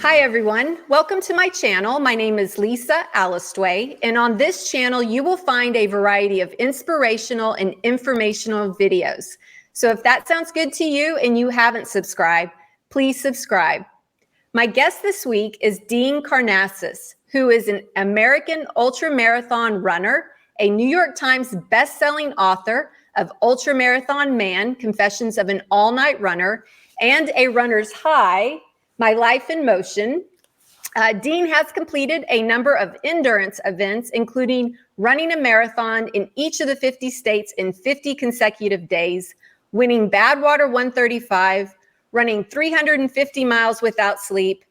Hi everyone, welcome to my channel. My name is Lisa Alastuey, and on this channel you will find a variety of inspirational and informational videos. So if that sounds good to you and you haven't subscribed, please subscribe. My guest this week is Dean Karnazes, who is an American ultramarathon runner, a New York Times best-selling author of Ultramarathon Man, Confessions of an All-Night Runner, and A Runner's High, My Life in Motion. Dean has completed a number of endurance events, including running a marathon in each of the 50 states in 50 consecutive days, winning Badwater 135, running 350 miles without sleep,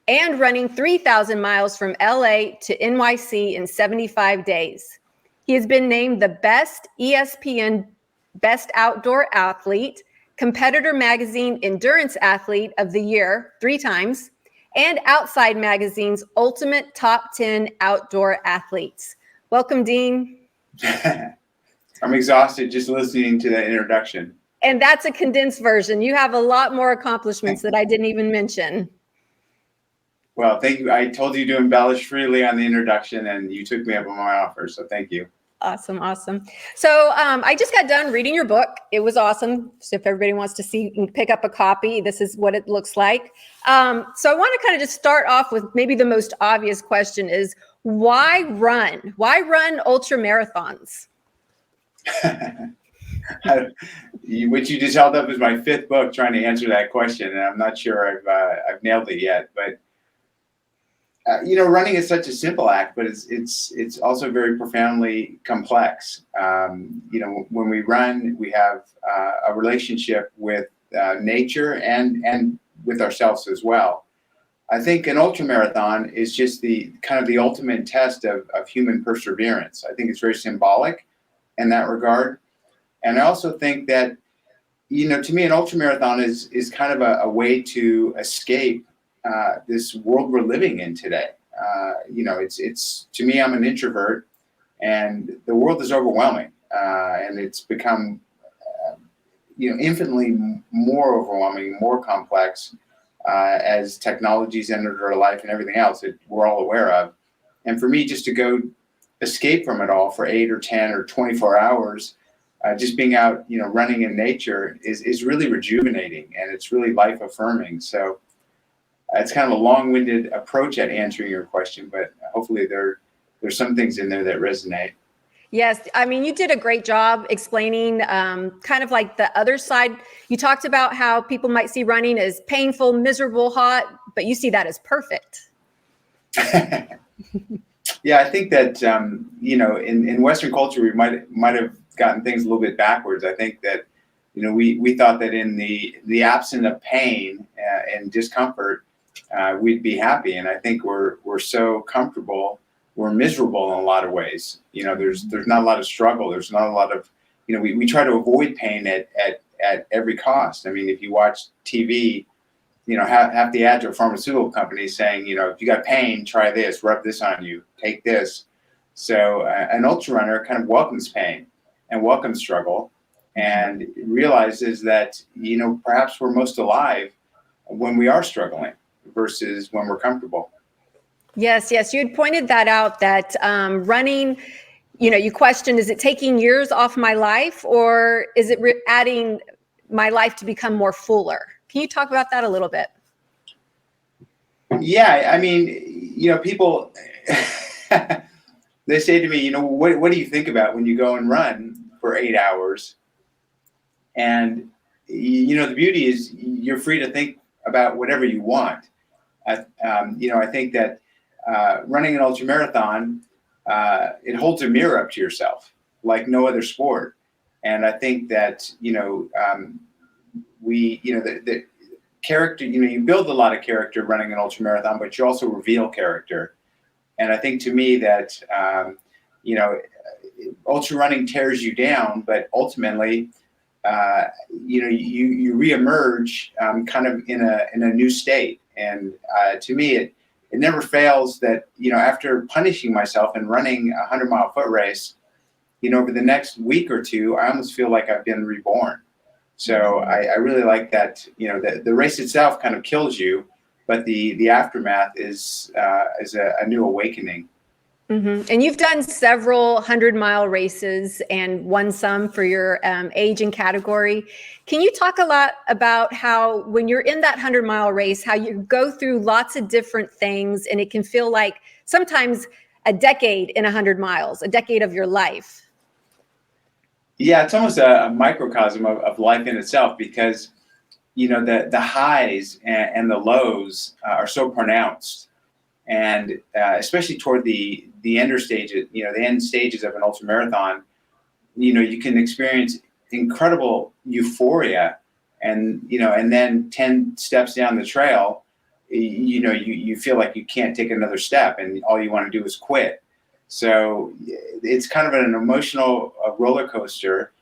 and running 3,000 miles from LA to NYC in 75 days. He has been named the best ESPN Best Outdoor Athlete, Competitor Magazine Endurance Athlete of the Year 3 times, and Outside Magazine's Ultimate Top 10 Outdoor Athletes. Welcome, Dean. I'm exhausted just listening to that introduction. And that's a condensed version. You have a lot more accomplishments that I didn't even mention. Well, thank you. I told you to embellish freely on the introduction, and you took me up on my offer, so thank you. Awesome, awesome. So I just got done reading your book. It was awesome. So if everybody wants to see and pick up a copy, this is what it looks like. So I want to kind of just start off with maybe the most obvious question is, why run? Why run ultra marathons? What you just held up is my 5th book trying to answer that question, and I'm not sure I've nailed it yet. But running is such a simple act, but it's also very profoundly complex. When we run, we have a relationship with nature and with ourselves as well. I think an ultramarathon is just the ultimate test of human perseverance. I think it's very symbolic in that regard. And I also think that, to me, an ultramarathon is kind of a way to escape this world we're living in today. It's to me, I'm an introvert, and the world is overwhelming, and it's become, infinitely more overwhelming, more complex as technology's entered our life and everything else that we're all aware of. And for me, just to go escape from it all for 8 or 10 or 24 hours, just being out, running in nature is really rejuvenating, and it's really life affirming. So it's kind of a long-winded approach at answering your question, but hopefully there's some things in there that resonate. Yes, I mean, you did a great job explaining kind of like the other side. You talked about how people might see running as painful, miserable, hot, but you see that as perfect. Yeah, I think that, in Western culture, we might have gotten things a little bit backwards. I think that, we thought that in the absence of pain and discomfort, we'd be happy. And I think we're so comfortable, we're miserable in a lot of ways. There's not a lot of struggle. There's not a lot of, we try to avoid pain at every cost. I mean, if you watch TV, half the ads are pharmaceutical companies saying, if you got pain, try this, rub this on you, take this. So an ultra runner kind of welcomes pain and welcomes struggle, and realizes that, perhaps we're most alive when we are struggling versus when we're comfortable. Yes, you had pointed that out, that running, you questioned, is it taking years off my life, or is it adding my life to become more fuller? Can you talk about that a little bit? Yeah, I mean, people, they say to me, what do you think about when you go and run for 8 hours? And, the beauty is you're free to think about whatever you want. I think that running an ultramarathon, it holds a mirror up to yourself like no other sport. And I think that, the character, you build a lot of character running an ultramarathon, but you also reveal character. And I think to me that, ultra running tears you down, but ultimately, you reemerge kind of in a new state. And to me, it never fails that, after punishing myself and running a 100-mile foot race, over the next week or two, I almost feel like I've been reborn. So I really like that, the race itself kind of kills you, but the aftermath is a new awakening. And you've done several 100-mile races and won some for your age and category. Can you talk a lot about how when you're in that 100-mile race, how you go through lots of different things, and it can feel like sometimes a decade in 100 miles, a decade of your life? Yeah, it's almost a microcosm of life in itself, because the highs and the lows are so pronounced, and especially toward the end stages, the end stages of an ultramarathon, you can experience incredible euphoria, and then 10 steps down the trail, you feel like you can't take another step, and all you want to do is quit. So it's kind of an emotional roller coaster.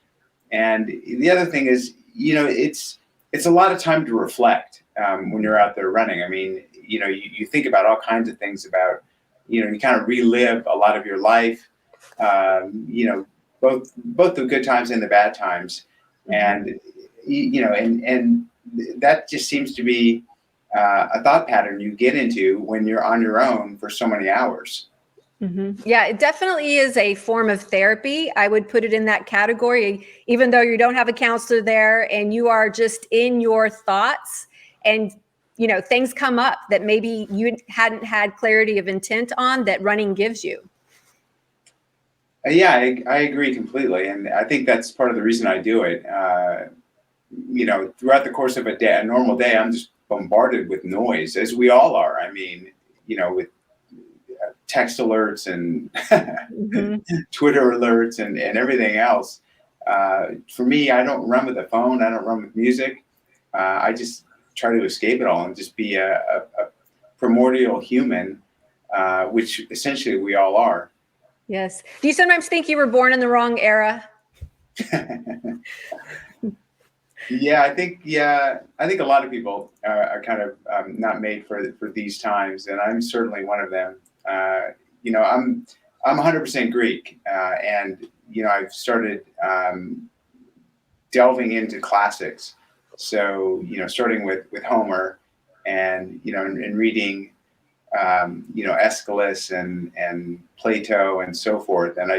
And the other thing is, it's a lot of time to reflect when you're out there running. I mean, you think about all kinds of things about, you kind of relive a lot of your life, both the good times and the bad times. And, and that just seems to be a thought pattern you get into when you're on your own for so many hours. Yeah, it definitely is a form of therapy. I would put it in that category, even though you don't have a counselor there and you are just in your thoughts, and things come up that maybe you hadn't had clarity of intent on, that running gives you. Yeah, I agree completely, and I think that's part of the reason I do it. Throughout the course of a normal day, I'm just bombarded with noise, as we all are. I mean, with text alerts and Twitter alerts and everything else. For me, I don't run with a phone. I don't run with music. I just try to escape it all and just be a primordial human, which essentially we all are. Yes. Do you sometimes think you were born in the wrong era? Yeah, I think a lot of people are kind of not made for these times, and I'm certainly one of them. I'm 100% Greek, and I've started delving into classics. So starting with Homer, and and reading Aeschylus and Plato and so forth, and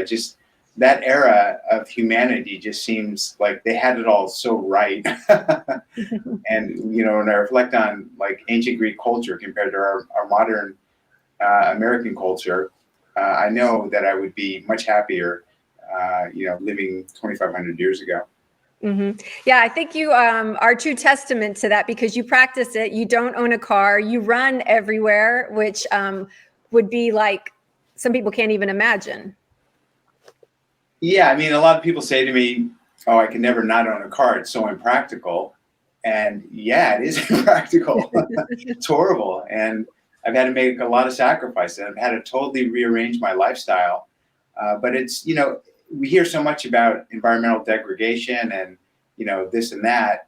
that era of humanity just seems like they had it all so right. And when I reflect on like ancient Greek culture compared to our modern American culture, I know that I would be much happier, living 2,500 years ago. Yeah, I think you are true testament to that, because you practice it. You don't own a car. You run everywhere, which would be like some people can't even imagine. Yeah, I mean, a lot of people say to me, "Oh, I can never not own a car. It's so impractical." And yeah, it is impractical. It's horrible. And I've had to make a lot of sacrifices. I've had to totally rearrange my lifestyle. But it's, we hear so much about environmental degradation and, this and that.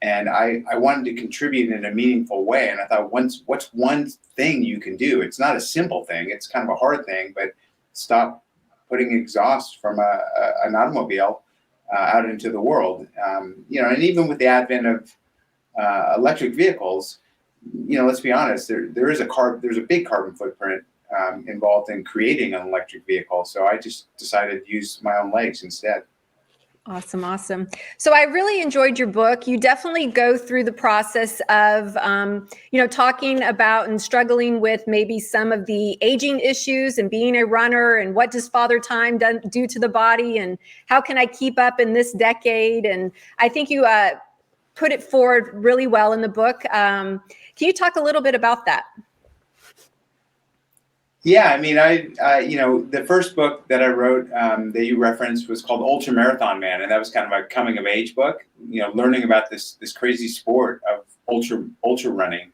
And I wanted to contribute in a meaningful way. And I thought, what's one thing you can do? It's not a simple thing. It's kind of a hard thing, but stop putting exhaust from an automobile out into the world. And even with the advent of electric vehicles, let's be honest, there's a big carbon footprint involved in creating an electric vehicle. So I just decided to use my own legs instead. Awesome. So I really enjoyed your book. You definitely go through the process of, talking about and struggling with maybe some of the aging issues and being a runner, and what does father time do to the body, and how can I keep up in this decade? And I think you put it forward really well in the book. Can you talk a little bit about that? Yeah, I mean, the first book that I wrote that you referenced was called Ultramarathon Man, and that was kind of a coming of age book. Learning about this crazy sport of ultra running,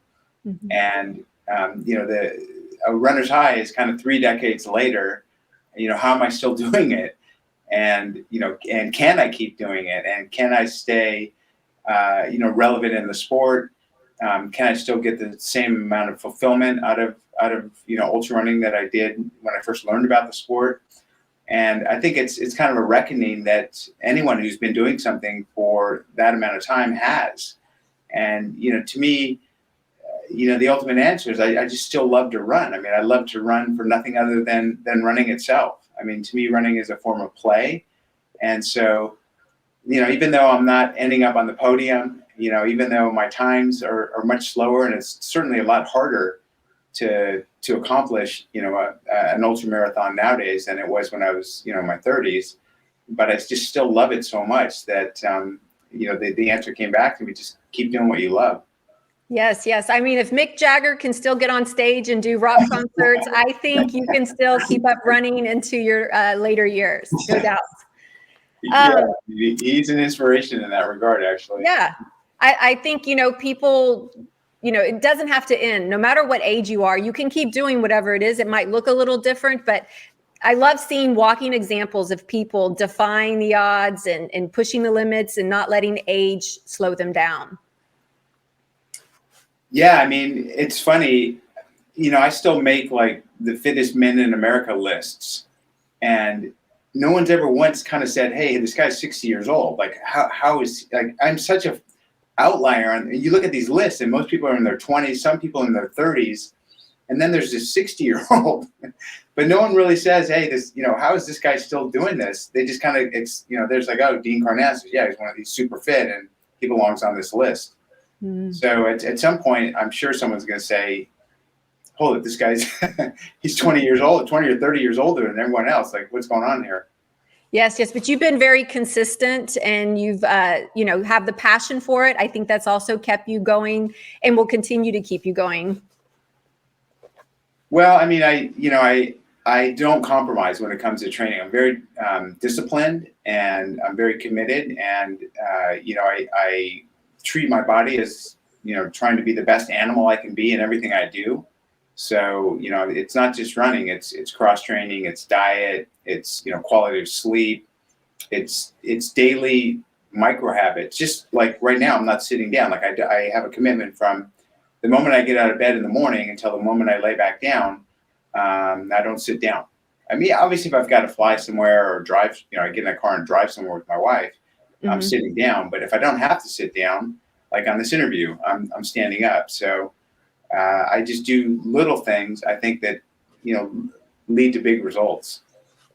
and a runner's high is kind of 3 decades later. How am I still doing it? And and can I keep doing it? And can I stay relevant in the sport? Can I still get the same amount of fulfillment out of ultra running that I did when I first learned about the sport? And I think it's kind of a reckoning that anyone who's been doing something for that amount of time has. And to me, the ultimate answer is I just still love to run. I mean, I love to run for nothing other than running itself. I mean, to me, running is a form of play. And so, even though I'm not ending up on the podium, even though my times are much slower, and it's certainly a lot harder to accomplish, an ultra marathon nowadays than it was when I was, in my 30s. But I just still love it so much that, the answer came back to me: just keep doing what you love. Yes, yes. I mean, if Mick Jagger can still get on stage and do rock concerts, I think you can still keep up running into your later years, no doubt. Yeah, he's an inspiration in that regard, actually. Yeah, I think, people, it doesn't have to end. No matter what age you are, you can keep doing whatever it is. It might look a little different, but I love seeing walking examples of people defying the odds and pushing the limits and not letting age slow them down. Yeah, I mean, it's funny, I still make like the fittest men in America lists, and no one's ever once kind of said, hey, this guy's 60 years old. Like, how is, like, I'm such a outlier. You look at these lists, and most people are in their 20s, some people in their 30s, and then there's this 60-year-old. But no one really says, hey, this, how is this guy still doing this? They just kind of, there's like, oh, Dean Karnazes, yeah, he's one of these super fit, and he belongs on this list. So at some point, I'm sure someone's going to say, hold it, this guy's, he's 20 years old, 20 or 30 years older than everyone else. Like, what's going on here? Yes, yes. But you've been very consistent, and you've, have the passion for it. I think that's also kept you going and will continue to keep you going. Well, I mean, I don't compromise when it comes to training. I'm very disciplined, and I'm very committed. And, I treat my body as, trying to be the best animal I can be in everything I do. So, it's not just running, it's cross training, it's diet, it's, quality of sleep, it's daily micro habits. Just like right now, I'm not sitting down. Like I have a commitment from the moment I get out of bed in the morning until the moment I lay back down. I don't sit down. I mean, obviously if I've got to fly somewhere or drive, I get in a car and drive somewhere with my wife, I'm sitting down. But if I don't have to sit down, like on this interview, I'm standing up. So I just do little things, I think, that, lead to big results.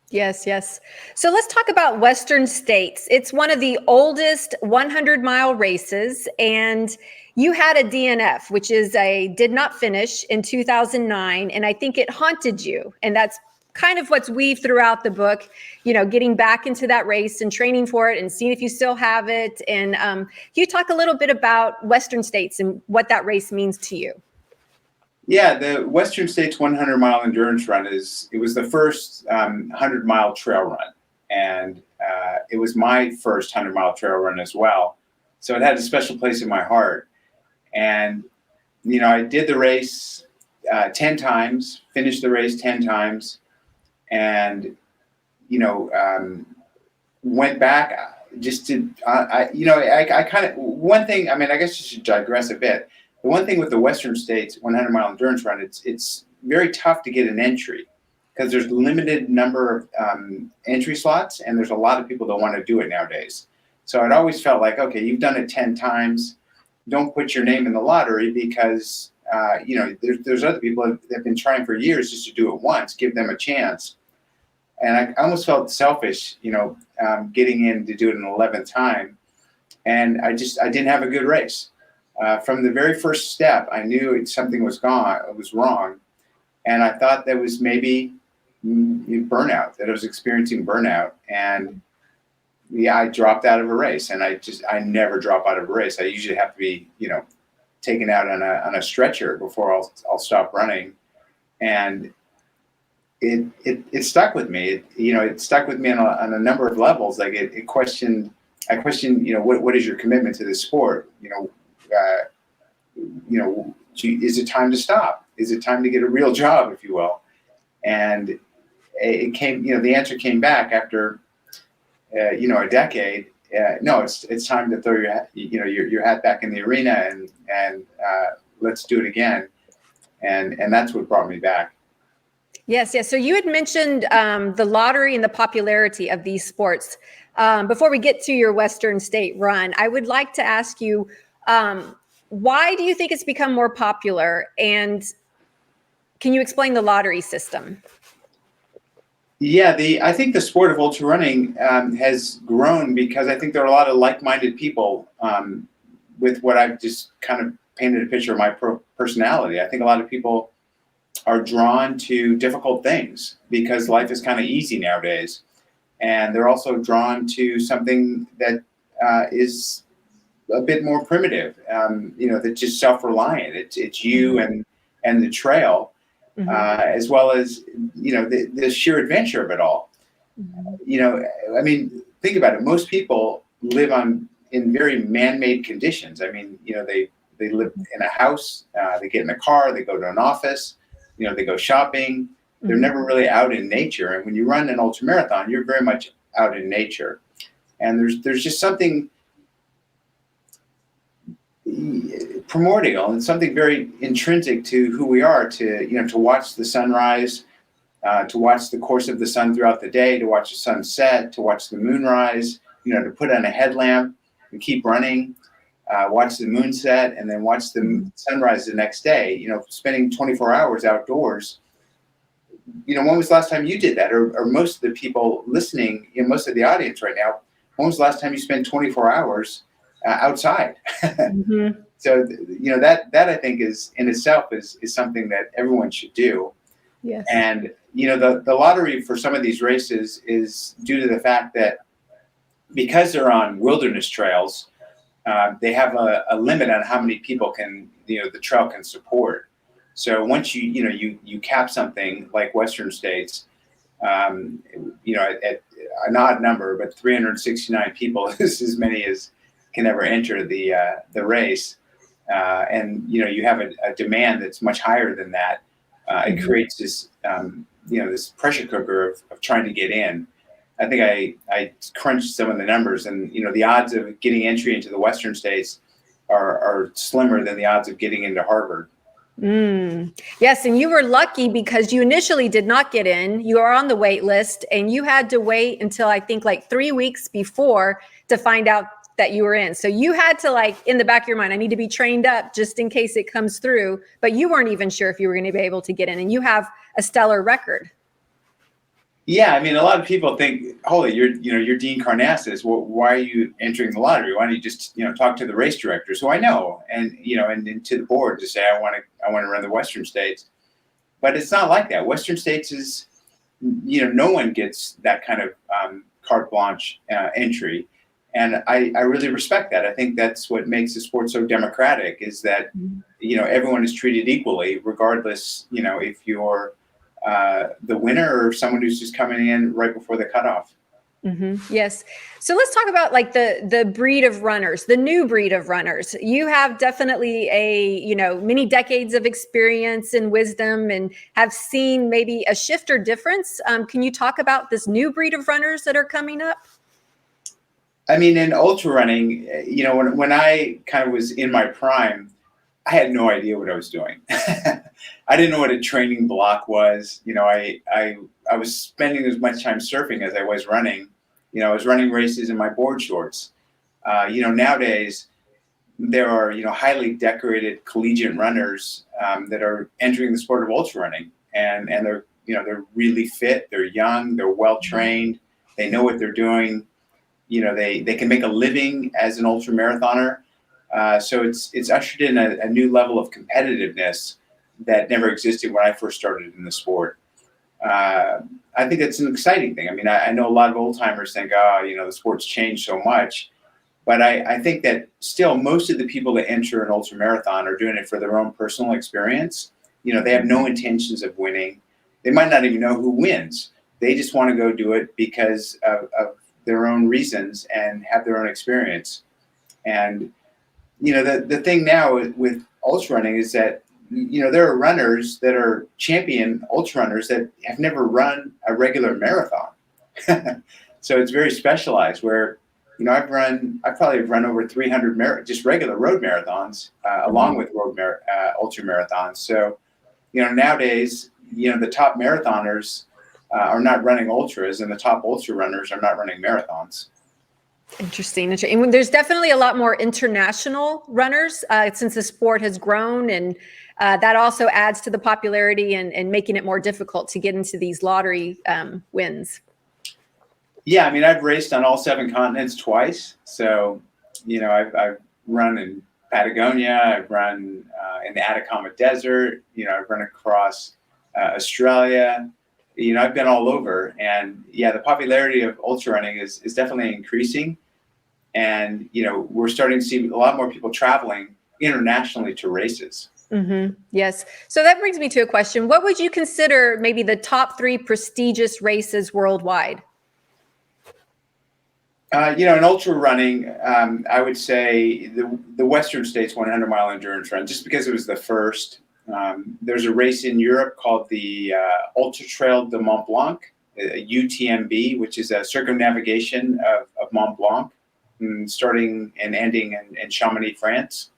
Yes, yes. So let's talk about Western States. It's one of the oldest 100-mile races, and you had a DNF, which is did not finish in 2009, and I think it haunted you. And that's kind of what's weaved throughout the book, getting back into that race and training for it and seeing if you still have it. And can you talk a little bit about Western States and what that race means to you? Yeah, the Western States 100-mile endurance run it was the first 100-mile trail run. And it was my first 100-mile trail run as well. So it had a special place in my heart. And, I did the race 10 times, finished the race 10 times. And, went back just to, I kind of, one thing, I mean, I guess I should digress a bit. The one thing with the Western States 100-mile endurance run, it's very tough to get an entry because there's limited number of entry slots, and there's a lot of people that want to do it nowadays. So it always felt like, okay, you've done it 10 times, don't put your name in the lottery because, there's other people that have been trying for years just to do it once, give them a chance. And I almost felt selfish, getting in to do it an 11th time. And I didn't have a good race. From the very first step, I knew something was wrong. And I thought that was maybe burnout, that I was experiencing burnout. And yeah, I dropped out of a race, and I never drop out of a race. I usually have to be, taken out on a stretcher before I'll stop running. And it stuck with me. It stuck with me on a number of levels. Like I questioned, what is your commitment to this sport? Is it time to stop? Is it time to get a real job, if you will? And it came, the answer came back after, a decade. No, it's time to throw your hat back in the arena and let's do it again. And that's what brought me back. Yes, yes. So you had mentioned the lottery and the popularity of these sports. Before we get to your Western State run, I would like to ask you, why do you think it's become more popular? And can you explain the lottery system? Yeah, I think the sport of ultra running has grown because I think there are a lot of like-minded people with what I've just kind of painted a picture of my personality. I think a lot of people are drawn to difficult things because life is kind of easy nowadays. And they're also drawn to something that is a bit more primitive, that's just self-reliant. It's you and the trail, as well as, the sheer adventure of it all. I mean, think about it. Most people live in very man-made conditions. I mean, they live in a house, they get in a car, they go to an office, they go shopping. They're never really out in nature. And when you run an ultramarathon, you're very much out in nature. And there's just something primordial and something very intrinsic to who we are to watch the sunrise, to watch the course of the sun throughout the day, to watch the sun set, to watch the moon rise, to put on a headlamp and keep running, watch the moon set, and then watch the sunrise the next day, spending 24 hours outdoors. When was the last time you did that? Or most of the people listening, most of the audience right now, when was the last time you spent 24 hours outside? So, that I think is in itself is something that everyone should do. Yes. And, the lottery for some of these races is due to the fact that because they're on wilderness trails, they have a limit on how many people the trail can support. So once you cap something like Western States, at an odd number, but 369 people is as many as can ever enter the race. And you have a demand that's much higher than that. It creates this this pressure cooker of trying to get in. I think I crunched some of the numbers, and the odds of getting entry into the Western States are slimmer than the odds of getting into Harvard. Yes, and you were lucky because you initially did not get in. You are on the wait list, and you had to wait until I think like 3 weeks before to find out that you were in. So you had to, in the back of your mind, I need to be trained up just in case it comes through, but you weren't even sure if you were going to be able to get in, and you have a stellar record. Yeah, I mean, a lot of people think, holy, you're Dean Karnazes. Well, why are you entering the lottery? Why don't you just, talk to the race directors who I know, and and to the board to say I want to run the Western States. But it's not like that. Western States is, no one gets that kind of carte blanche entry, and I really respect that. I think that's what makes the sport so democratic, is that everyone is treated equally, regardless, if you're the winner or someone who's just coming in right before the cutoff. Yes. So let's talk about the breed of runners, the new breed of runners. You have definitely many decades of experience and wisdom, and have seen maybe a shift or difference. Can you talk about this new breed of runners that are coming up? I mean, in ultra running, when I kind of was in my prime, I had no idea what I was doing. I didn't know what a training block was. I was spending as much time surfing as I was running. I was running races in my board shorts. Nowadays there are highly decorated collegiate runners that are entering the sport of ultra running, and they're really fit. They're young. They're well trained. They know what they're doing. They can make a living as an ultra marathoner. So it's ushered in a new level of competitiveness that never existed when I first started in the sport. I think it's an exciting thing. I mean, I know a lot of old timers think, the sport's changed so much, but I think that still most of the people that enter an ultra marathon are doing it for their own personal experience. They have no intentions of winning. They might not even know who wins. They just want to go do it because of their own reasons and have their own experience. And the thing now with ultra running is that there are runners that are champion ultra runners that have never run a regular marathon. So it's very specialized. Where I've probably run over 300 just regular road marathons along with ultra marathons. So nowadays the top marathoners are not running ultras, and the top ultra runners are not running marathons. Interesting. And there's definitely a lot more international runners since the sport has grown, and that also adds to the popularity and making it more difficult to get into these lottery wins. Yeah, I mean, I've raced on all 7 continents twice. So, I've run in Patagonia, I've run in the Atacama Desert, I've run across Australia. I've been all over. And yeah, the popularity of ultra running is definitely increasing. And, we're starting to see a lot more people traveling internationally to races. Mm-hmm. Yes. So that brings me to a question. What would you consider maybe the top 3 prestigious races worldwide? In ultra running, I would say the Western States 100-mile endurance run, just because it was the first. There's a race in Europe called the Ultra Trail de Mont Blanc, UTMB, which is a circumnavigation of Mont Blanc, starting and ending in Chamonix, France.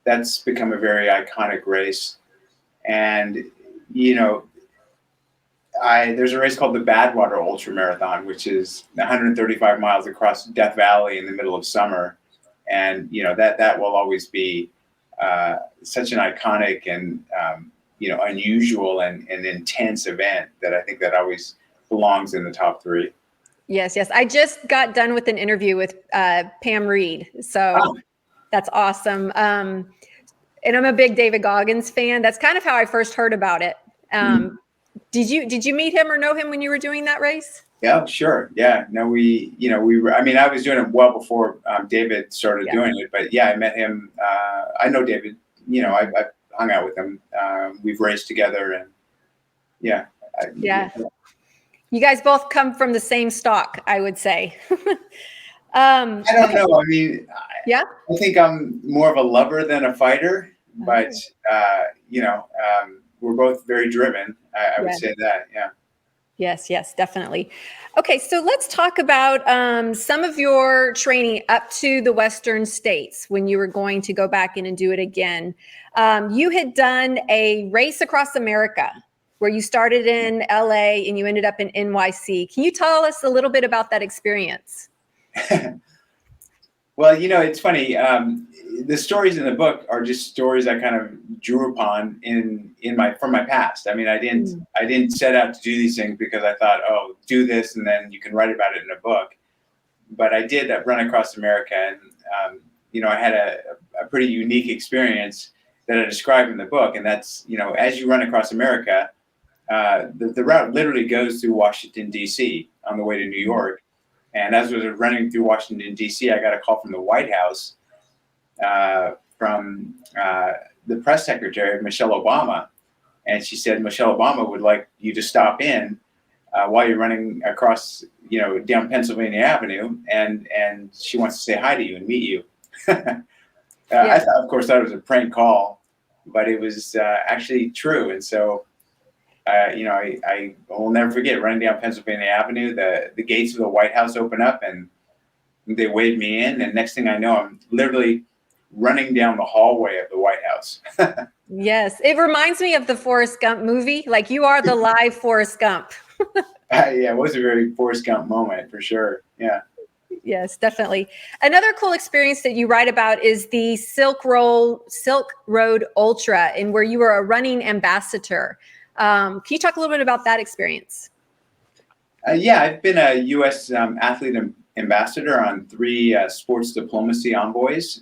That's become a very iconic race. And, there's a race called the Badwater Ultramarathon, which is 135 miles across Death Valley in the middle of summer. And, that will always be such an iconic and, unusual and intense event that I think that always belongs in the top 3. Yes. I just got done with an interview with Pam Reed. So that's awesome. And I'm a big David Goggins fan. That's kind of how I first heard about it. Did you meet him or know him when you were doing that race? Yeah, sure. Yeah, no, we were, I was doing it well before David started doing it, but yeah, I met him. I know David, I've hung out with him. We've raced together and yeah. You guys both come from the same stock, I would say. I don't know. I think I'm more of a lover than a fighter, but we're both very driven. I would say that. Yeah. Yes, definitely. Okay, so let's talk about some of your training up to the Western States when you were going to go back in and do it again. You had done a race across America where you started in LA and you ended up in NYC. Can you tell us a little bit about that experience? Well, it's funny. The stories in the book are just stories I kind of drew upon from my past. I didn't set out to do these things because I thought, oh, do this and then you can write about it in a book. But I did run across America, and I had a pretty unique experience that I described in the book. And that's, as you run across America, the route literally goes through Washington, D.C. on the way to New York. And as I was running through Washington, D.C., I got a call from the White House from the press secretary, Michelle Obama. And she said, Michelle Obama would like you to stop in while you're running across, down Pennsylvania Avenue. And she wants to say hi to you and meet you. I thought, of course, that was a prank call, but it was actually true. And so, I will never forget running down Pennsylvania Avenue. The gates of the White House open up and they waved me in. And next thing I know, I'm literally running down the hallway of the White House. Yes, it reminds me of the Forrest Gump movie. Like you are the live Forrest Gump. Yeah, it was a very Forrest Gump moment for sure. Yeah. Yes, definitely. Another cool experience that you write about is the Silk Road Ultra, and where you were a running ambassador. Can you talk a little bit about that experience? Yeah, I've been a U.S. Athlete ambassador on 3 sports diplomacy envoys,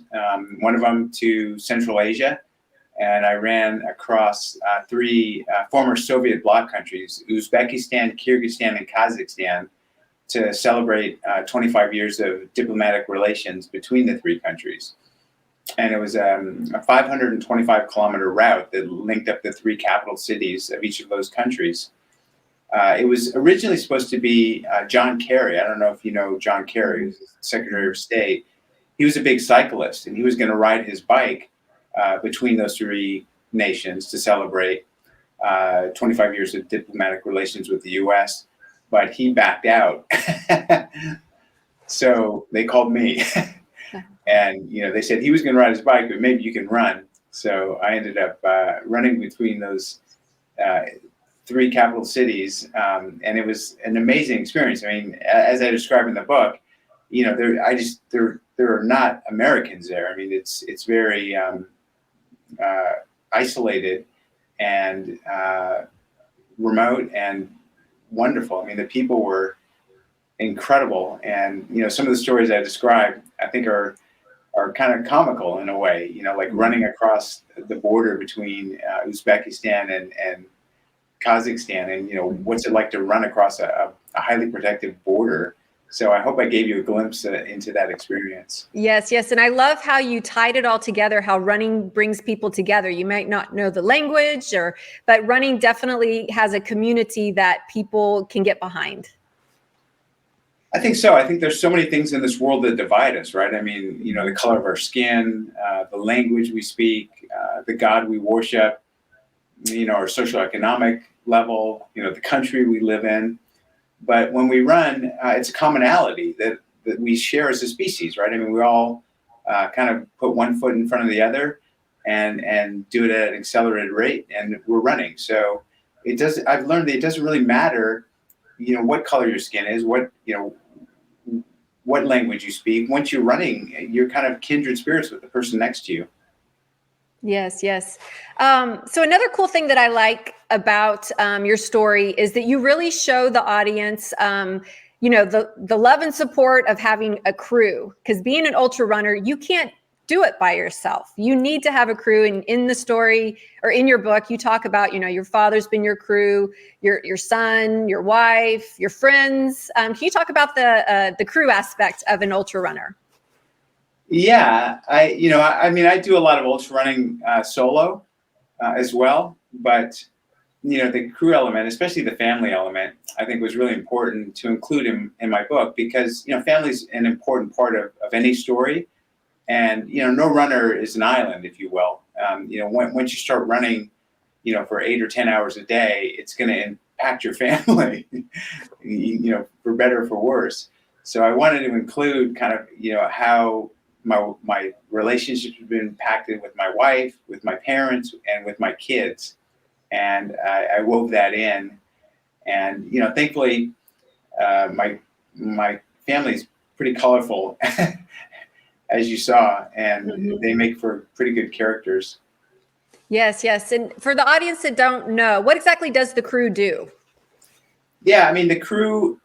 one of them to Central Asia. And I ran across 3 former Soviet bloc countries, Uzbekistan, Kyrgyzstan, and Kazakhstan, to celebrate 25 years of diplomatic relations between the 3 countries. And it was a 525-kilometer route that linked up the 3 capital cities of each of those countries. It was originally supposed to be John Kerry. I don't know if you know John Kerry, who's Secretary of State. He was a big cyclist, and he was going to ride his bike between those 3 nations to celebrate 25 years of diplomatic relations with the U.S., but he backed out. So they called me. And, they said he was going to ride his bike, but maybe you can run. So I ended up running between those 3 capital cities. And it was an amazing experience. I mean, as I describe in the book, there are not Americans there. I mean, it's very isolated and remote and wonderful. I mean, the people were incredible, and some of the stories I described, I think are kind of comical in a way. Like running across the border between Uzbekistan and Kazakhstan, and what's it like to run across a highly protected border. So I hope I gave you a glimpse into that experience. Yes, yes. And I love how you tied it all together, how running brings people together. You might not know the language, but running definitely has a community that people can get behind. I think so. I think there's so many things in this world that divide us, right? I mean, the color of our skin, the language we speak, the God we worship, our socioeconomic level, the country we live in. But when we run, it's a commonality that we share as a species, right? I mean, we all kind of put one foot in front of the other and do it at an accelerated rate, and we're running. So I've learned that it doesn't really matter, what color your skin is, what language you speak. Once you're running, you're kind of kindred spirits with the person next to you. Yes, yes. So another cool thing that I like about your story is that you really show the audience, the love and support of having a crew. Because being an ultra runner, you can't do it by yourself. You need to have a crew. And in the story or in your book, you talk about, your father's been your crew, your son, your wife, your friends. Can you talk about the crew aspect of an ultra runner? Yeah, I do a lot of ultra running solo as well, but the crew element, especially the family element, I think was really important to include in my book because family is an important part of any story, and no runner is an island, if you will. Once you start running, for 8 or 10 hours a day, it's going to impact your family, for better or for worse. So I wanted to include kind of how my relationships have been impacted with my wife, with my parents, and with my kids. And I wove that in. And, thankfully, my family's pretty colorful, as you saw, and they make for pretty good characters. Yes, yes. And for the audience that don't know, what exactly does the crew do? Yeah, I mean, the crew,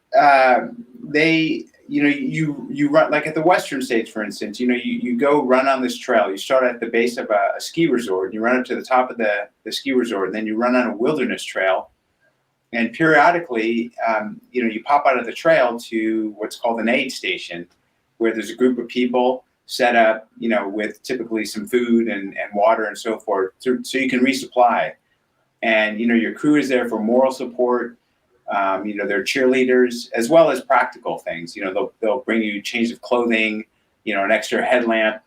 you run, like at the Western states, for instance, you go run on this trail. You start at the base of a ski resort, you run up to the top of the ski resort, and then you run on a wilderness trail. And periodically, you pop out of the trail to what's called an aid station, where there's a group of people set up, with typically some food and water and so forth, so you can resupply. And, your crew is there for moral support. They're cheerleaders as well as practical things. They'll bring you change of clothing, an extra headlamp,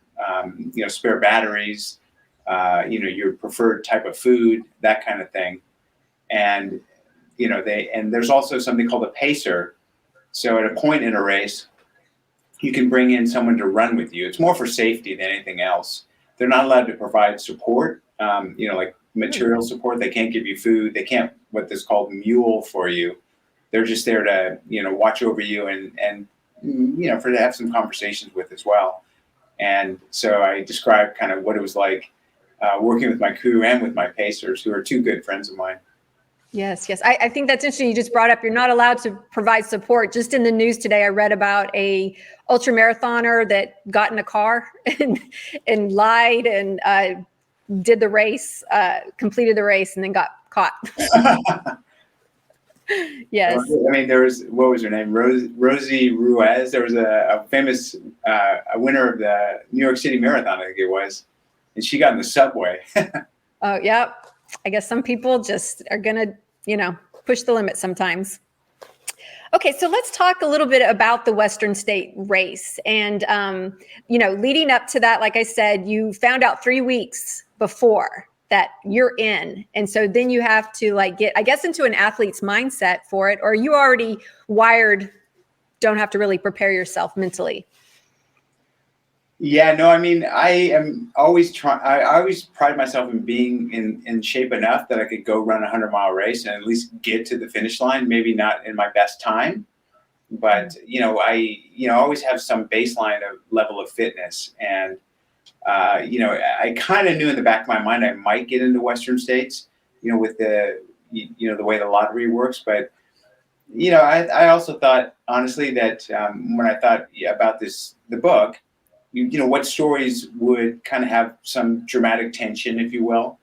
spare batteries, your preferred type of food, that kind of thing. And, there's also something called a pacer. So at a point in a race, you can bring in someone to run with you. It's more for safety than anything else. They're not allowed to provide support, like material support. They can't give you food. They can't what is called mule for you. They're just there to watch over you and for to have some conversations with as well. And so I described kind of what it was like working with my crew and with my pacers, who are two good friends of mine. Yes, yes. I think that's interesting. You just brought up you're not allowed to provide support. Just in the news today, I read about a ultramarathoner that got in a car and lied and did the race, completed the race, and then got caught. Yes. I mean, what was her name? Rosie Ruiz. There was a famous a winner of the New York City Marathon, I think it was, and she got in the subway. Oh, yeah. I guess some people just are going to, push the limit sometimes. Okay, so let's talk a little bit about the Western State race. And, leading up to that, like I said, you found out 3 weeks before that you're in. And so then you have to get, I guess, into an athlete's mindset for it, or you already wired, don't have to really prepare yourself mentally. Yeah, no, I mean, I always pride myself in being in shape enough that I could go run a 100-mile race and at least get to the finish line, maybe not in my best time, but I always have some baseline of level of fitness, and I kind of knew in the back of my mind I might get into Western states, with the the way the lottery works. But I also thought honestly that when I thought about the book, what stories would kind of have some dramatic tension, if you will,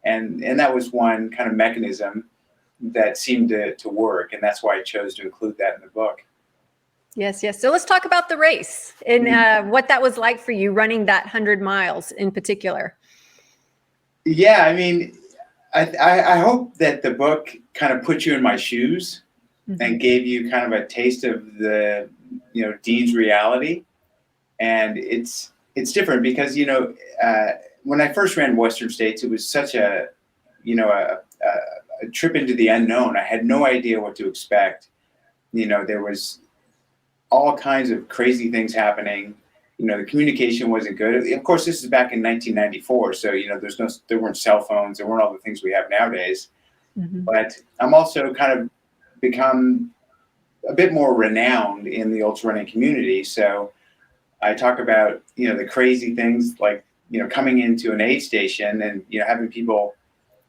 and that was one kind of mechanism that seemed to work, and that's why I chose to include that in the book. Yes, yes. So let's talk about the race and what that was like for you running that 100 miles in particular. Yeah, I mean, I hope that the book kind of put you in my shoes and gave you kind of a taste of the, Dean's reality. And it's different because, when I first ran Western States, it was such a trip into the unknown. I had no idea what to expect. There was all kinds of crazy things happening. The communication wasn't good. Of course, this is back in 1994, so there weren't cell phones, there weren't all the things we have nowadays. But I'm also kind of become a bit more renowned in the ultra running community. So I talk about the crazy things like coming into an aid station and having people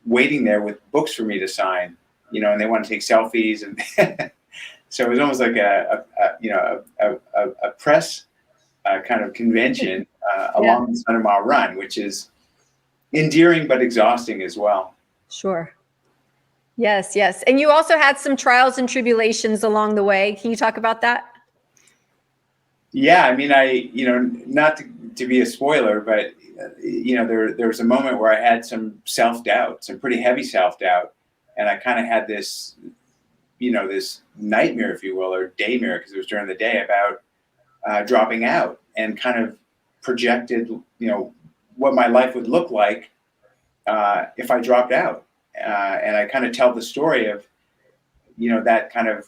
waiting there with books for me to sign, and they want to take selfies, and so it was almost like a press kind of convention along this 100-mile run, which is endearing but exhausting as well. Sure. Yes, yes. And you also had some trials and tribulations along the way. Can you talk about that? Yeah, I mean, not to be a spoiler, but there was a moment where I had some self-doubt, some pretty heavy self-doubt, and I kind of had this this nightmare, if you will, or daymare, because it was during the day, about dropping out, and kind of projected, what my life would look like if I dropped out. And I kind of tell the story of, that kind of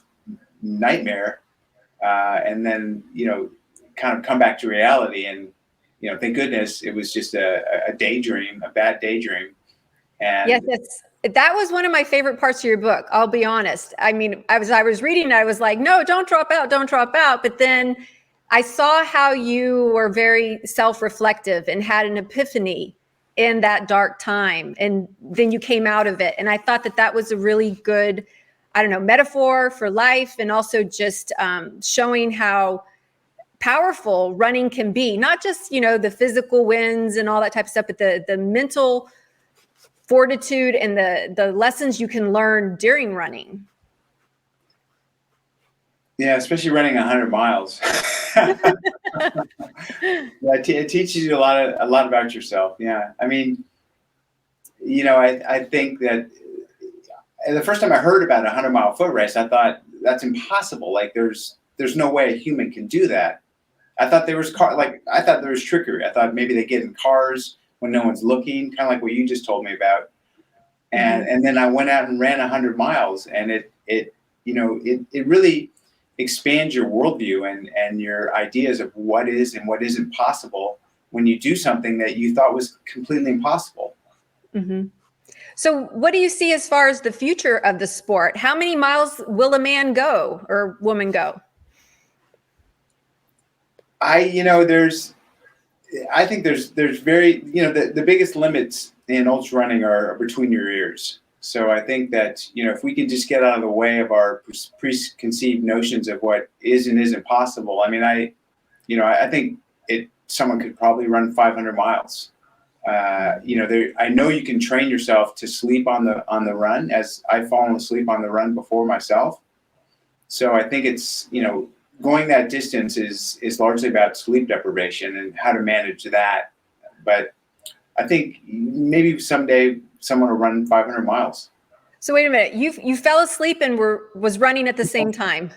nightmare, and then, kind of come back to reality. And, thank goodness it was just a daydream, a bad daydream. And yes, that was one of my favorite parts of your book. I'll be honest. I mean, I was reading it, I was like, no, don't drop out, don't drop out. But then I saw how you were very self-reflective and had an epiphany in that dark time. And then you came out of it. And I thought that was a really good, metaphor for life. And also just showing how powerful running can be, not just, the physical wins and all that type of stuff, but the mental fortitude and the lessons you can learn during running. Yeah, especially running 100 miles. It teaches you a lot about yourself. Yeah, I mean, I think that the first time I heard about a 100-mile foot race, I thought that's impossible. Like there's no way a human can do that. I thought there was trickery. I thought maybe they get in cars when no one's looking, kind of like what you just told me about. And then I went out and ran 100 miles, and it really expands your worldview and your ideas of what is and what isn't possible when you do something that you thought was completely impossible. So what do you see as far as the future of the sport? How many miles will a man go or woman go? I think there's very, the biggest limits in ultra running are between your ears. So I think that, if we can just get out of the way of our preconceived notions of what is and isn't possible. I mean, I think someone could probably run 500 miles. I know you can train yourself to sleep on the run, as I've fallen asleep on the run before myself. So I think it's, going that distance is largely about sleep deprivation and how to manage that. But I think maybe someday someone will run 500 miles. So wait a minute, you fell asleep and was running at the same time.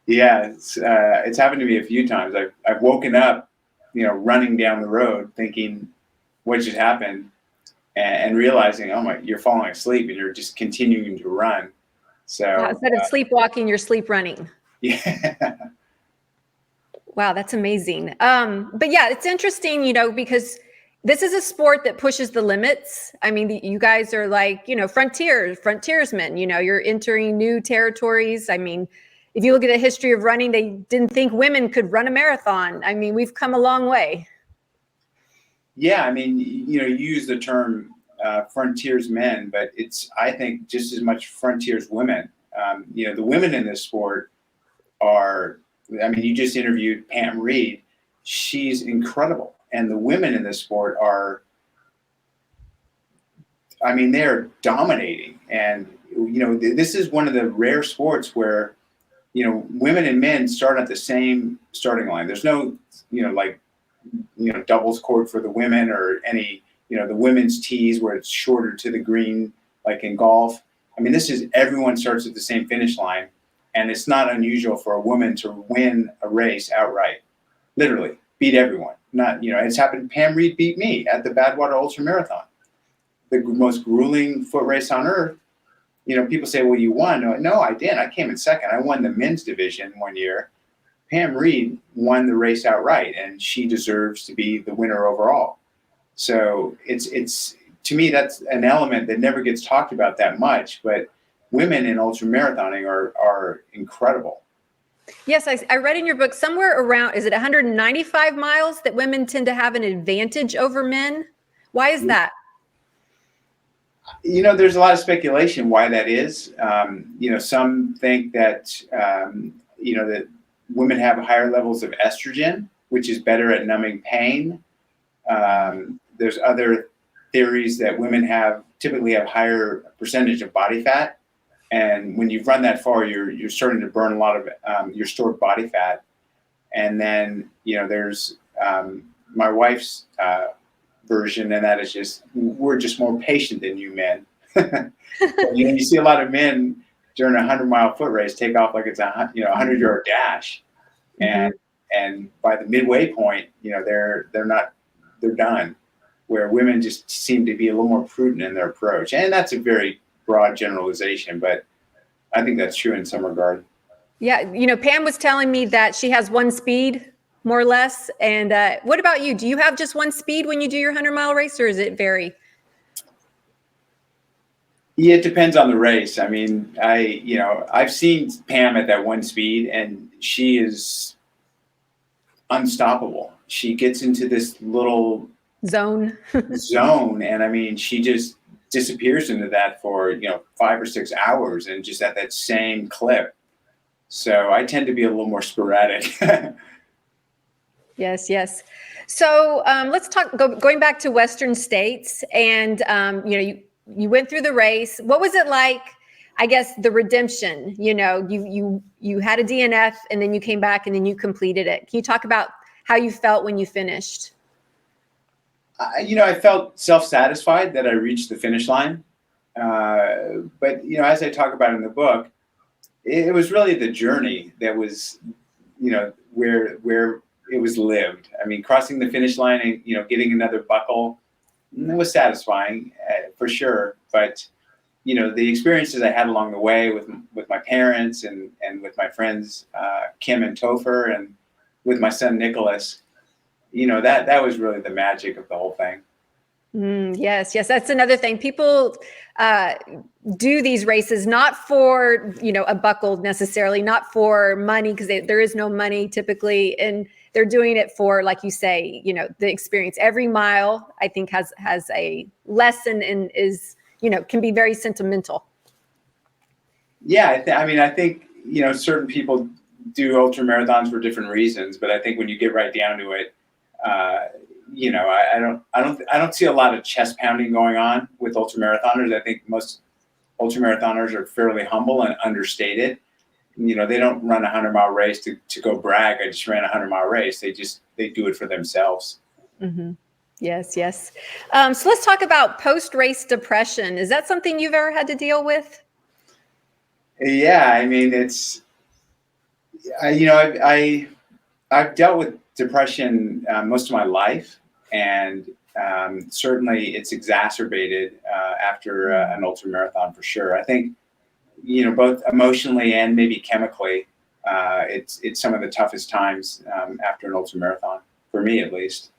Yeah, it's happened to me a few times. I've woken up, running down the road thinking what just happened, and realizing, oh my, you're falling asleep and you're just continuing to run. So instead of sleepwalking, you're sleep running. Yeah. Wow, that's amazing. But yeah, it's interesting, because this is a sport that pushes the limits. I mean, you guys are like, frontiersmen, you're entering new territories. I mean, if you look at the history of running, they didn't think women could run a marathon. I mean, we've come a long way. Yeah, I mean, you use the term frontiers men, but it's, I think, just as much frontiers women. The women in this sport are, I mean, you just interviewed Pam Reed. She's incredible. And the women in this sport are, I mean, they're dominating. And, this is one of the rare sports where, women and men start at the same starting line. There's no, doubles court for the women or any, the women's tees where it's shorter to the green, like in golf. I mean, this is everyone starts at the same finish line. And it's not unusual for a woman to win a race outright, literally beat everyone. Not, it's happened. Pam Reed beat me at the Badwater Ultramarathon, the most grueling foot race on earth. People say, well, you won. No, I didn't. I came in second. I won the men's division one year. Pam Reed won the race outright, and she deserves to be the winner overall. So it's to me, that's an element that never gets talked about that much, but women in ultramarathoning are incredible. Yes, I read in your book somewhere around, is it 195 miles that women tend to have an advantage over men? Why is that? There's a lot of speculation why that is. Some think that, that women have higher levels of estrogen, which is better at numbing pain. There's other theories that women typically have higher percentage of body fat. And when you've run that far, you're starting to burn a lot of your stored body fat. And then, there's my wife's version, and that is just, we're just more patient than you men. You see a lot of men during a 100-mile foot race take off like it's a 100-yard dash. And by the midway point, they're done. Where women just seem to be a little more prudent in their approach. And that's a very broad generalization, but I think that's true in some regard. Yeah. Pam was telling me that she has one speed, more or less. And what about you? Do you have just one speed when you do your 100-mile race, or is it vary? Yeah, it depends on the race. I mean, I've seen Pam at that one speed, and she is unstoppable. She gets into this little zone, and I mean, she just disappears into that for 5 or 6 hours, and just at that same clip. So I tend to be a little more sporadic. Yes. So let's talk. Going back to Western states, and you went through the race. What was it like? I guess the redemption. You had a DNF, and then you came back, and then you completed it. Can you talk about how you felt when you finished? I felt self-satisfied that I reached the finish line. But, as I talk about in the book, it was really the journey that was, where it was lived. I mean, crossing the finish line and, getting another buckle, it was satisfying for sure. But, the experiences I had along the way with my parents and with my friends, Kim and Topher, and with my son, Nicholas, that was really the magic of the whole thing. Yes. That's another thing. People do these races not for, a buckle necessarily, not for money, because there is no money typically. And they're doing it for, like you say, the experience. Every mile, I think, has a lesson and is, can be very sentimental. Yeah. I think, certain people do ultra marathons for different reasons, but I think when you get right down to it, I don't see a lot of chest pounding going on with ultramarathoners. I think most ultramarathoners are fairly humble and understated. They don't run a 100-mile race to go brag. I just ran a 100-mile race. They do it for themselves. Mm-hmm. Yes. So let's talk about post-race depression. Is that something you've ever had to deal with? Yeah, I mean, I've dealt with depression most of my life, and certainly it's exacerbated after an ultramarathon for sure. I think both emotionally and maybe chemically, it's some of the toughest times after an ultramarathon, for me at least.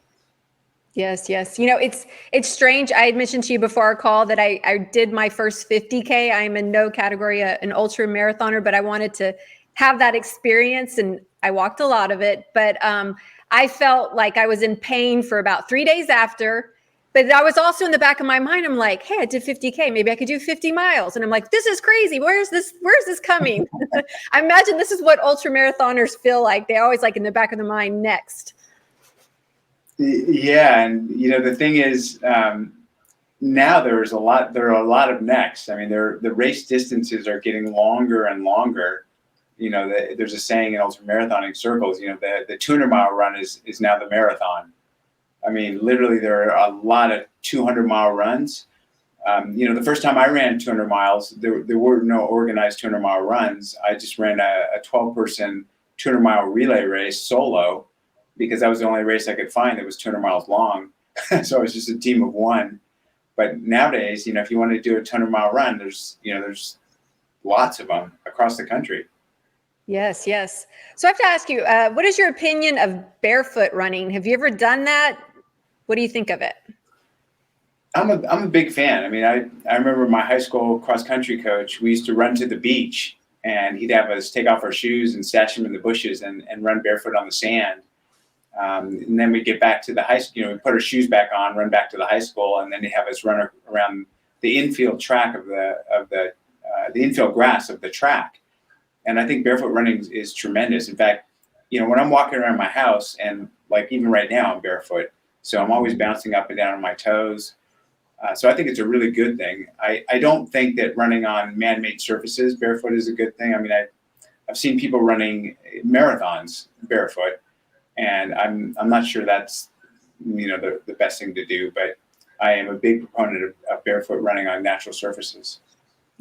Yes. It's strange. I had mentioned to you before our call that I did my first 50K. I'm in no category an ultra marathoner, but I wanted to have that experience, and I walked a lot of it, but I felt like I was in pain for about 3 days after. But I was also in the back of my mind, I'm like, hey, I did 50K. Maybe I could do 50 miles. And I'm like, this is crazy. Where's this coming? I imagine this is what ultra marathoners feel like. They always like in the back of their mind, next. Yeah. And, the thing is, now there are a lot of next. I mean, the race distances are getting longer and longer. There's a saying in ultramarathoning circles, the 200-mile run is now the marathon. I mean, literally, there are a lot of 200-mile runs. The first time I ran 200 miles, there were no organized 200-mile runs. I just ran a 12-person 200-mile relay race solo because that was the only race I could find that was 200 miles long. So it was just a team of one. But nowadays, if you want to do a 200-mile run, there's lots of them across the country. Yes, yes. So I have to ask you, what is your opinion of barefoot running? Have you ever done that? What do you think of it? I'm a big fan. I mean, I remember my high school cross country coach. We used to run to the beach, and he'd have us take off our shoes and stash them in the bushes and run barefoot on the sand. And then we get back to the high school. We put our shoes back on, run back to the high school, and then they have us run around the infield track of the infield grass of the track. And I think barefoot running is tremendous. In fact, when I'm walking around my house, and like even right now, I'm barefoot, so I'm always bouncing up and down on my toes. So I think it's a really good thing. I don't think that running on man-made surfaces barefoot is a good thing. I mean, I've seen people running marathons barefoot, and I'm not sure that's the best thing to do. But I am a big proponent of barefoot running on natural surfaces.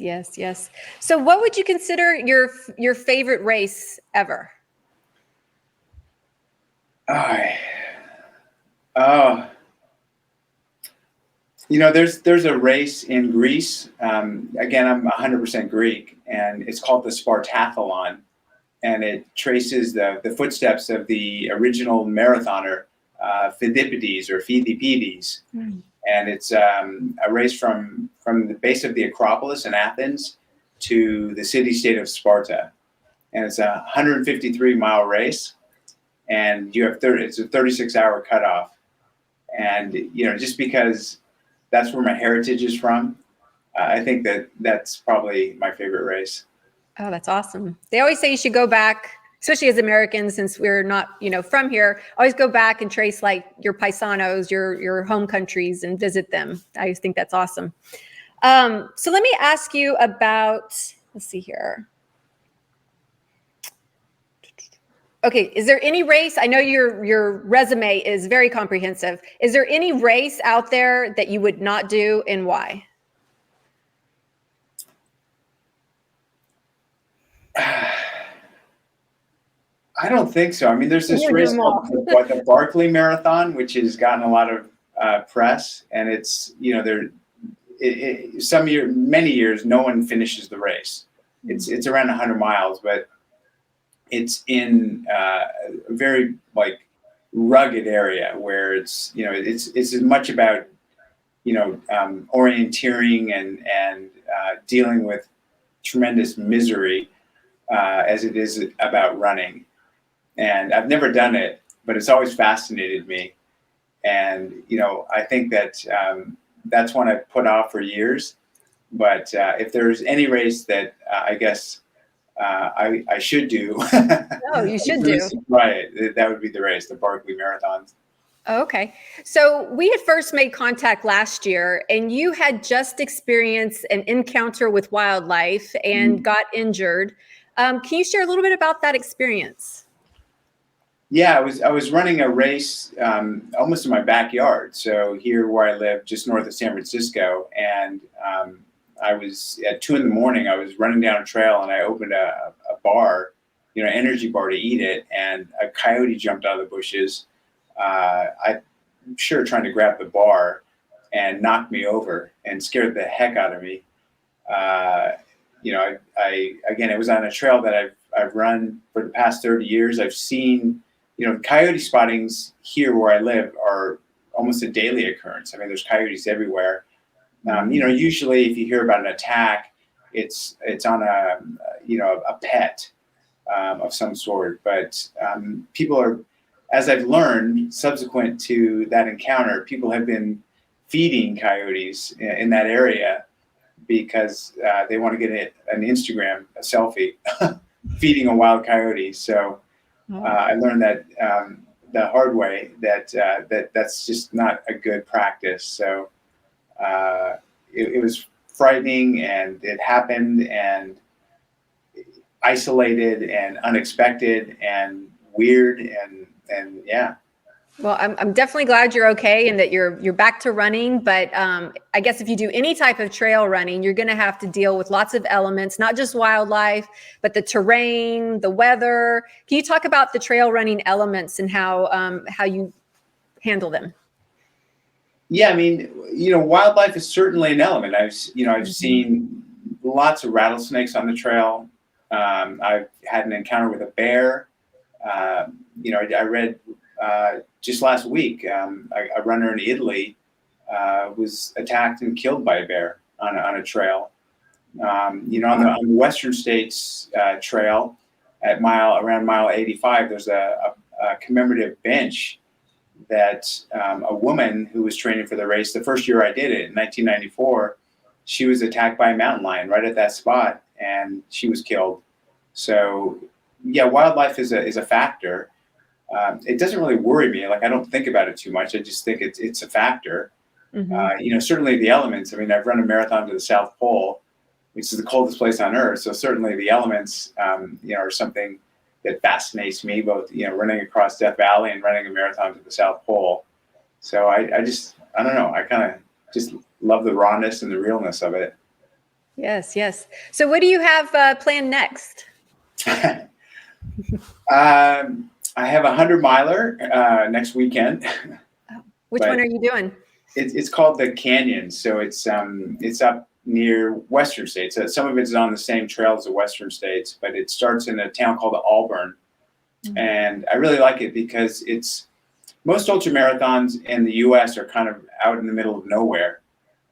Yes, yes. So what would you consider your favorite race ever? There's a race in Greece. Again, I'm 100% Greek, and it's called the Spartathlon, and it traces the footsteps of the original marathoner, Phidippides. And it's a race from the base of the Acropolis in Athens to the city-state of Sparta. And it's a 153-mile race, and it's a 36-hour cutoff. And, just because that's where my heritage is from, I think that's probably my favorite race. Oh, that's awesome. They always say you should go back, especially as Americans, since we're not, from here, always go back and trace like your paisanos, your home countries, and visit them. I just think that's awesome. So let me ask you about, let's see here. Okay, is there any race? I know your resume is very comprehensive. Is there any race out there that you would not do, and why? I don't think so. I mean, there's this race called the Barkley Marathon, which has gotten a lot of press, and it's many years no one finishes the race. It's around 100 miles, but it's in a very rugged area where it's as much about orienteering and dealing with tremendous misery as it is about running. And I've never done it, but it's always fascinated me. And I think that that's one I've put off for years. But if there's any race that I guess I should do. Oh, you should do. Right. That would be the race, the Barkley Marathon. Okay. So we had first made contact last year, and you had just experienced an encounter with wildlife and got injured. Can you share a little bit about that experience? Yeah, I was running a race almost in my backyard. So here where I live, just north of San Francisco, and I was at 2 a.m. I was running down a trail, and I opened a bar, energy bar to eat it, and a coyote jumped out of the bushes. I'm sure trying to grab the bar, and knocked me over and scared the heck out of me. It was on a trail that I've run for the past 30 years. I've seen, coyote spottings here where I live are almost a daily occurrence. I mean, there's coyotes everywhere. Usually if you hear about an attack, it's on a pet. of some sort. But people are, as I've learned, subsequent to that encounter, people have been feeding coyotes in that area because they want to get an Instagram, a selfie, feeding a wild coyote. So I learned that the hard way that's just not a good practice. So it was frightening, and it happened, and isolated and unexpected and weird, and yeah. Well, I'm definitely glad you're okay and that you're back to running. But I guess if you do any type of trail running, you're going to have to deal with lots of elements, not just wildlife, but the terrain, the weather. Can you talk about the trail running elements and how you handle them? Yeah, I mean, wildlife is certainly an element. I've seen lots of rattlesnakes on the trail. I've had an encounter with a bear. I read just last week, a runner in Italy was attacked and killed by a bear on a trail. On the Western States trail around mile 85, there's a commemorative bench that a woman who was training for the race, the first year I did it in 1994, she was attacked by a mountain lion right at that spot, and she was killed. So yeah, wildlife is a factor. It doesn't really worry me. Like, I don't think about it too much. I just think it's a factor. Certainly the elements. I mean, I've run a marathon to the South Pole, which is the coldest place on Earth. So certainly the elements, are something that fascinates me, both, running across Death Valley and running a marathon to the South Pole. So I don't know. I kind of just love the rawness and the realness of it. Yes, yes. So what do you have planned next? I have a 100-miler next weekend. Which one are you doing? It's called the Canyon. So it's up near Western States. Some of it is on the same trail as the Western States, but it starts in a town called Auburn. And I really like it because most ultramarathons in the U.S. are kind of out in the middle of nowhere.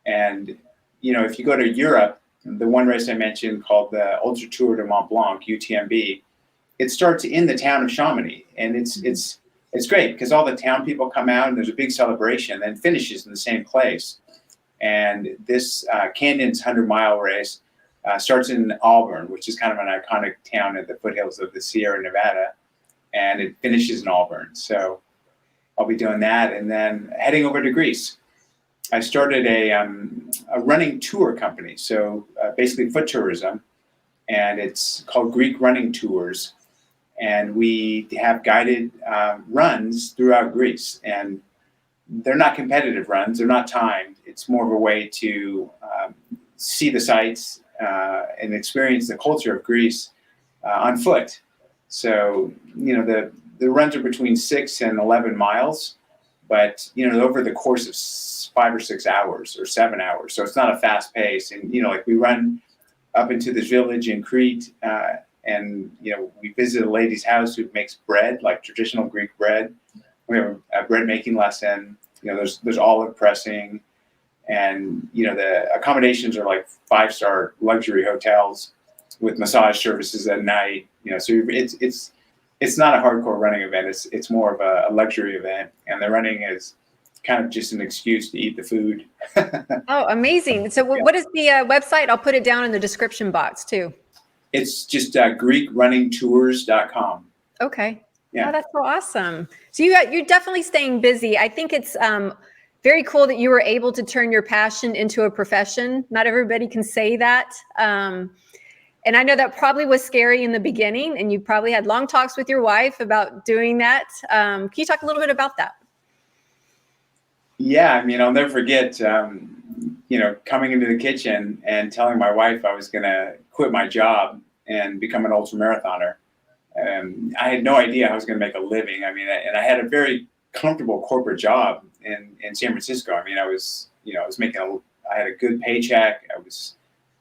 And, if you go to Europe, the one race I mentioned called the Ultra Tour de Mont Blanc, UTMB, it starts in the town of Chamonix, and it's great because all the town people come out and there's a big celebration, and finishes in the same place. And this Canyon's 100-mile race starts in Auburn, which is kind of an iconic town at the foothills of the Sierra Nevada, and it finishes in Auburn. So I'll be doing that, and then heading over to Greece. I started a running tour company, so basically foot tourism, and it's called Greek Running Tours. And we have guided runs throughout Greece, and they're not competitive runs. They're not timed. It's more of a way to see the sights and experience the culture of Greece on foot. So, the runs are between 6 and 11 miles, but, over the course of 5 or 6 hours or 7 hours. So it's not a fast pace. And, we run up into this village in Crete, and, we visit a lady's house who makes bread, like traditional Greek bread. We have a bread making lesson. There's olive pressing, and, the accommodations are like 5-star luxury hotels with massage services at night. So it's not a hardcore running event. It's more of a luxury event, and the running is kind of just an excuse to eat the food. Oh, amazing. So what is the website? I'll put it down in the description box too. It's just GreekRunningTours.com. Okay. Yeah. Oh, that's so awesome. So you're definitely staying busy. I think it's very cool that you were able to turn your passion into a profession. Not everybody can say that. And I know that probably was scary in the beginning, and you probably had long talks with your wife about doing that. Can you talk a little bit about that? Yeah, I mean, I'll never forget, coming into the kitchen and telling my wife I was going to quit my job and become an ultramarathoner. I had no idea how I was going to make a living. I mean, and I had a very comfortable corporate job in San Francisco. I mean, I was I had a good paycheck. I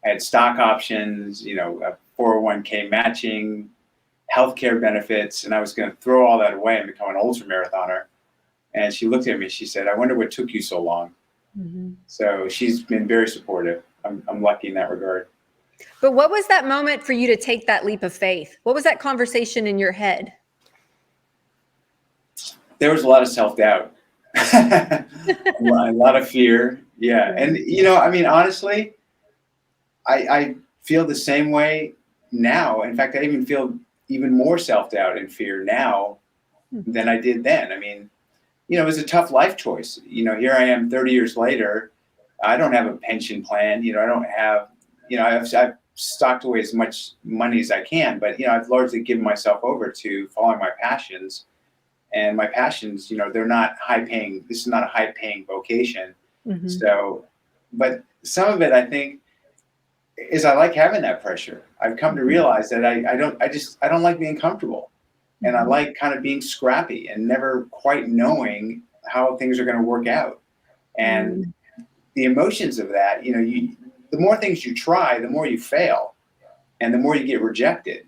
had stock options, a 401k matching, healthcare benefits, and I was going to throw all that away and become an ultramarathoner. And she looked at me, she said, "I wonder what took you so long." So she's been very supportive. I'm lucky in that regard. But what was that moment for you to take that leap of faith? What was that conversation in your head? There was a lot of self-doubt, a lot of fear. Yeah. And, I mean, honestly, I feel the same way now. In fact, I even feel even more self-doubt and fear now than I did then. I mean, it was a tough life choice. Here I am 30 years later. I don't have a pension plan. I don't have, I've stocked away as much money as I can, but, I've largely given myself over to following my passions. And my passions, they're not high paying. This is not a high paying vocation. Mm-hmm. So, but some of it, I think, is I like having that pressure. I've come to realize that I don't like being comfortable. And I like kind of being scrappy and never quite knowing how things are going to work out. And the emotions of that, the more things you try, the more you fail and the more you get rejected.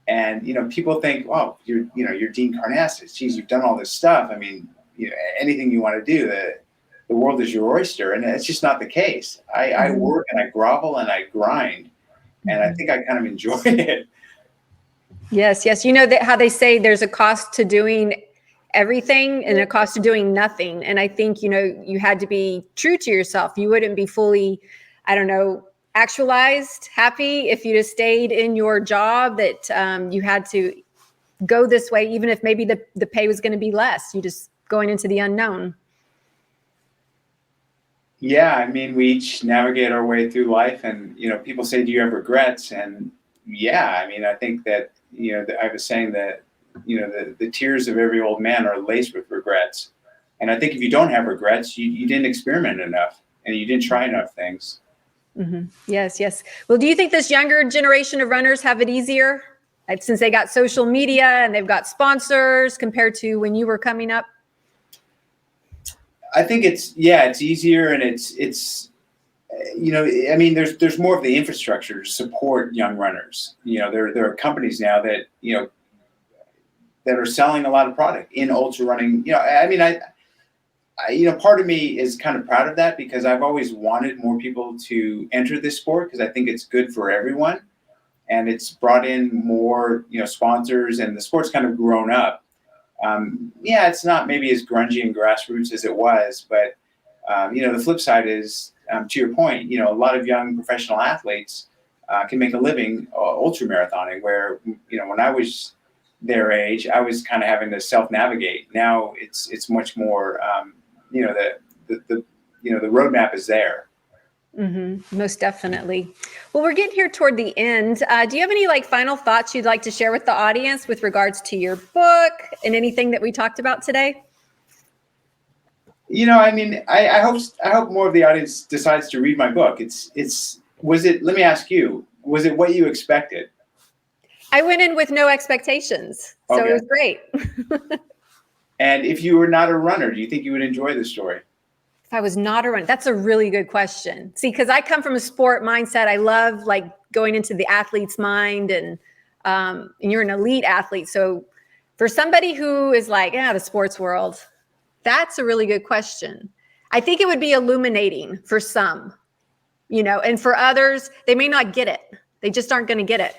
And, people think, oh, you're Dean Karnazes. Geez, you've done all this stuff. I mean, anything you want to do, the world is your oyster. And it's just not the case. I work and I grovel and I grind. And I think I kind of enjoy it. Yes, yes. You know that how they say there's a cost to doing everything and a cost to doing nothing. And I think, you had to be true to yourself. You wouldn't be fully, I don't know, actualized, happy if you just stayed in your job that you had to go this way, even if maybe the pay was going to be less. You just going into the unknown. Yeah, I mean, we each navigate our way through life, and people say, "Do you have regrets?" And yeah, I mean, I think that I was saying that the tears of every old man are laced with regrets, and I think if you don't have regrets, you didn't experiment enough and you didn't try enough things. Mm-hmm. Yes, yes. Well, do you think this younger generation of runners have it easier since they got social media and they've got sponsors compared to when you were coming up? I think it's easier, and it's I mean, there's more of the infrastructure to support young runners. There are companies now that that are selling a lot of product in ultra running. I mean, I part of me is kind of proud of that because I've always wanted more people to enter this sport because I think it's good for everyone, and it's brought in more sponsors, and the sport's kind of grown up. It's not maybe as grungy and grassroots as it was, but the flip side is, to your point, a lot of young professional athletes can make a living ultramarathoning, where when I was their age, I was kind of having to self-navigate. Now it's much more, the roadmap is there. Mm-hmm. Most definitely. Well, we're getting here toward the end. Do you have any final thoughts you'd like to share with the audience with regards to your book and anything that we talked about today? I mean, I hope more of the audience decides to read my book. Let me ask you, was it what you expected? I went in with no expectations, so It was great. And if you were not a runner, do you think you would enjoy the story? If I was not a runner, that's a really good question. See, because I come from a sport mindset. I love going into the athlete's mind, and you're an elite athlete. So for somebody who is the sports world, that's a really good question. I think it would be illuminating for some, and for others, they may not get it. They just aren't going to get it.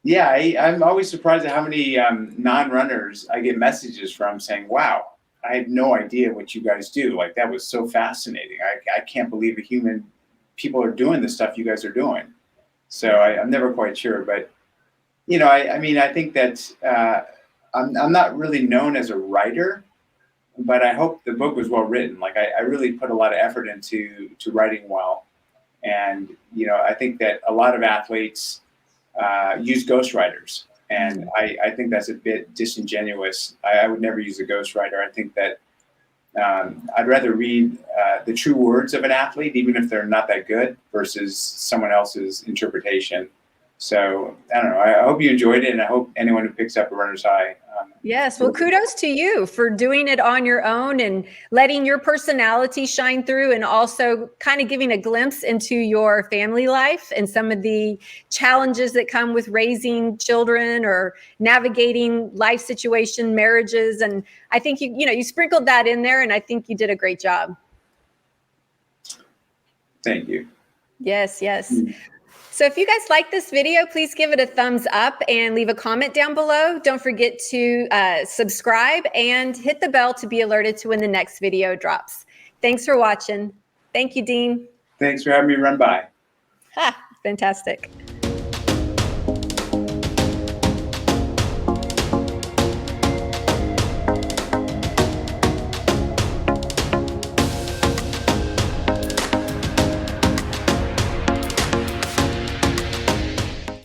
Yeah, I'm always surprised at how many non-runners I get messages from saying, wow, I had no idea what you guys do. That was so fascinating. I can't believe people are doing the stuff you guys are doing. So I'm never quite sure. But, I mean, I think that I'm not really known as a writer, but I hope the book was well written. I really put a lot of effort into writing well. And, I think that a lot of athletes use ghostwriters. And I think that's a bit disingenuous. I would never use a ghostwriter. I think that I'd rather read the true words of an athlete, even if they're not that good, versus someone else's interpretation. So I don't know. I hope you enjoyed it, and I hope anyone who picks up a runner's high. Yes. Well, kudos to you for doing it on your own and letting your personality shine through, and also kind of giving a glimpse into your family life and some of the challenges that come with raising children or navigating life situation, marriages. And I think you sprinkled that in there, and I think you did a great job. Thank you. Yes. Yes. So if you guys like this video, please give it a thumbs up and leave a comment down below. Don't forget to subscribe and hit the bell to be alerted to when the next video drops. Thanks for watching. Thank you, Dean. Thanks for having me run by. Ha, fantastic.